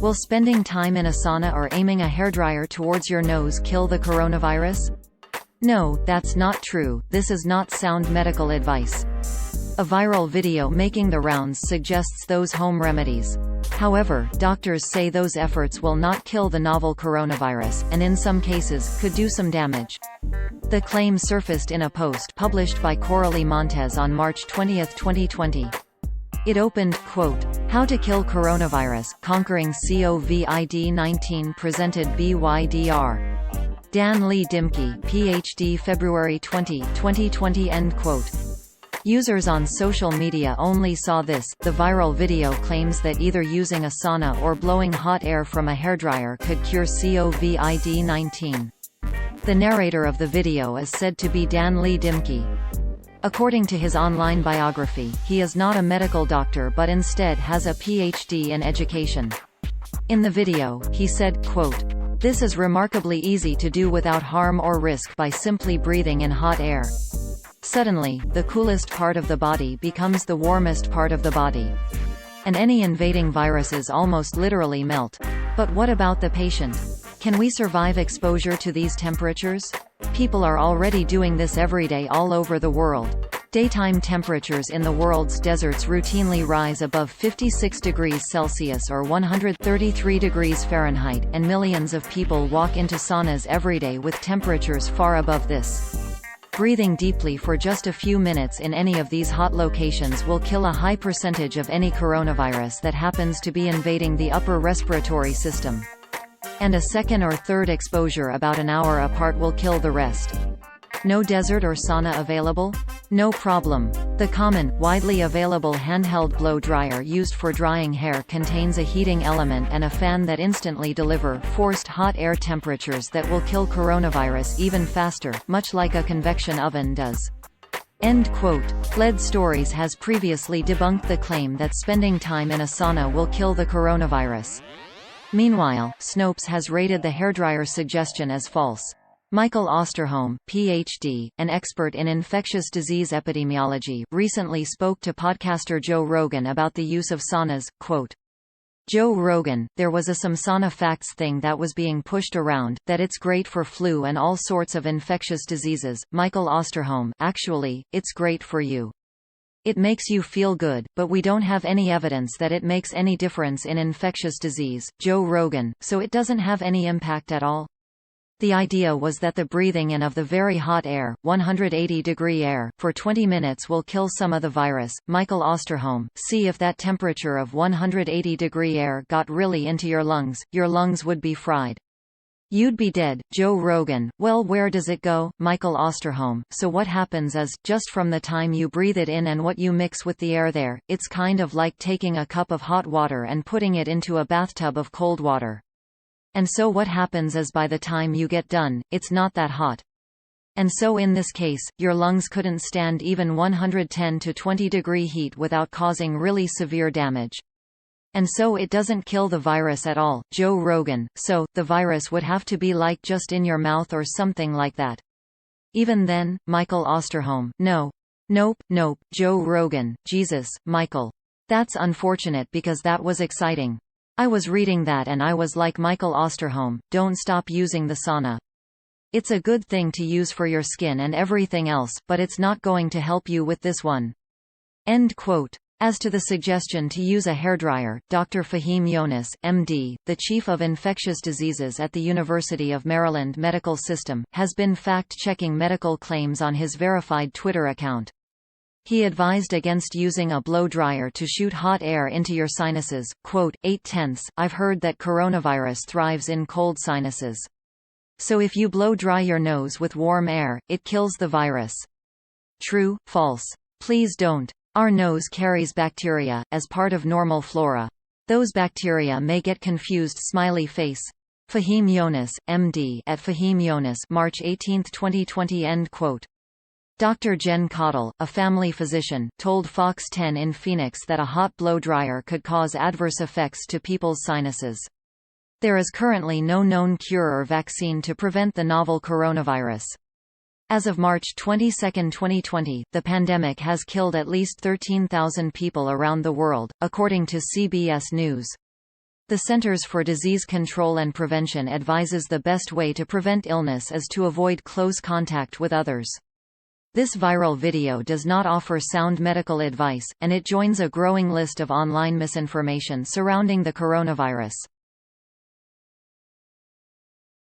Will spending time in a sauna or aiming a hairdryer towards your nose kill the coronavirus? No, that's not true. This is not sound medical advice. A viral video making the rounds suggests those home remedies. However, doctors say those efforts will not kill the novel coronavirus, and in some cases, could do some damage. The claim surfaced in a post published by Coralie Montes on March 20, 2020. It opened, quote, "How to Kill Coronavirus, Conquering COVID-19 presented BYDR. Dan Lee Dimke, Ph.D. February 20, 2020 end quote. Users on social media only saw this. The viral video claims that either using a sauna or blowing hot air from a hairdryer could cure COVID-19. The narrator of the video is said to be Dan Lee Dimke. According to his online biography, he is not a medical doctor but instead has a Ph.D. in education. In the video, he said, quote, "This is remarkably easy to do without harm or risk by simply breathing in hot air. Suddenly, the coolest part of the body becomes the warmest part of the body. And any invading viruses almost literally melt. But what about the patient? Can we survive exposure to these temperatures? People are already doing this every day all over the world. Daytime temperatures in the world's deserts routinely rise above 56 degrees Celsius or 133 degrees Fahrenheit, and millions of people walk into saunas every day with temperatures far above this. Breathing deeply for just a few minutes in any of these hot locations will kill a high percentage of any coronavirus that happens to be invading the upper respiratory system. And a second or third exposure about an hour apart will kill the rest. No desert or sauna available? No problem. The common, widely available handheld blow dryer used for drying hair contains a heating element and a fan that instantly deliver forced hot air temperatures that will kill coronavirus even faster, much like a convection oven does. End quote. LED Stories has previously debunked the claim that spending time in a sauna will kill the coronavirus. Meanwhile, Snopes has rated the hairdryer suggestion as false. Michael Osterholm, Ph.D., an expert in infectious disease epidemiology, recently spoke to podcaster Joe Rogan about the use of saunas, quote, "Joe Rogan, there was a some sauna facts thing that was being pushed around, that it's great for flu and all sorts of infectious diseases." Michael Osterholm, "Actually, it's great for you. It makes you feel good, but we don't have any evidence that it makes any difference in infectious disease." Joe Rogan, "So it doesn't have any impact at all?" The idea was that the breathing in of the very hot air, 180-degree air, for 20 minutes will kill some of the virus. Michael Osterholm, "See if that temperature of 180-degree air got really into your lungs would be fried. You'd be dead." Joe Rogan, "Well, where does it go?" Michael Osterholm, "So what happens is, just from the time you breathe it in and what you mix with the air there, it's kind of like taking a cup of hot water and putting it into a bathtub of cold water. And so what happens is by the time you get done, it's not that hot. And so in this case, your lungs couldn't stand even 110 to 20 degree heat without causing really severe damage. And so it doesn't kill the virus at all." Joe Rogan, "So, the virus would have to be like just in your mouth or something like that." Even then, Michael Osterholm, "No. Nope. Joe Rogan, Jesus, Michael. That's unfortunate because that was exciting. I was reading that and I was like, Michael Osterholm, don't stop using the sauna. It's a good thing to use for your skin and everything else, but it's not going to help you with this one." End quote. As to the suggestion to use a hairdryer, Dr. Fahim Yonis, MD, the chief of infectious diseases at the University of Maryland Medical System, has been fact-checking medical claims on his verified Twitter account. He advised against using a blow dryer to shoot hot air into your sinuses. Quote, 8/10, "I've heard that coronavirus thrives in cold sinuses. So if you blow dry your nose with warm air, it kills the virus. True, false? Please don't. Our nose carries bacteria, as part of normal flora. Those bacteria may get confused." Smiley face. Fahim Yonis, MD, at Fahim Yonis, March 18, 2020. End quote. Dr. Jen Cottle, a family physician, told Fox 10 in Phoenix that a hot blow dryer could cause adverse effects to people's sinuses. There is currently no known cure or vaccine to prevent the novel coronavirus. As of March 22, 2020, the pandemic has killed at least 13,000 people around the world, according to CBS News. The Centers for Disease Control and Prevention advises the best way to prevent illness is to avoid close contact with others. This viral video does not offer sound medical advice, and it joins a growing list of online misinformation surrounding the coronavirus.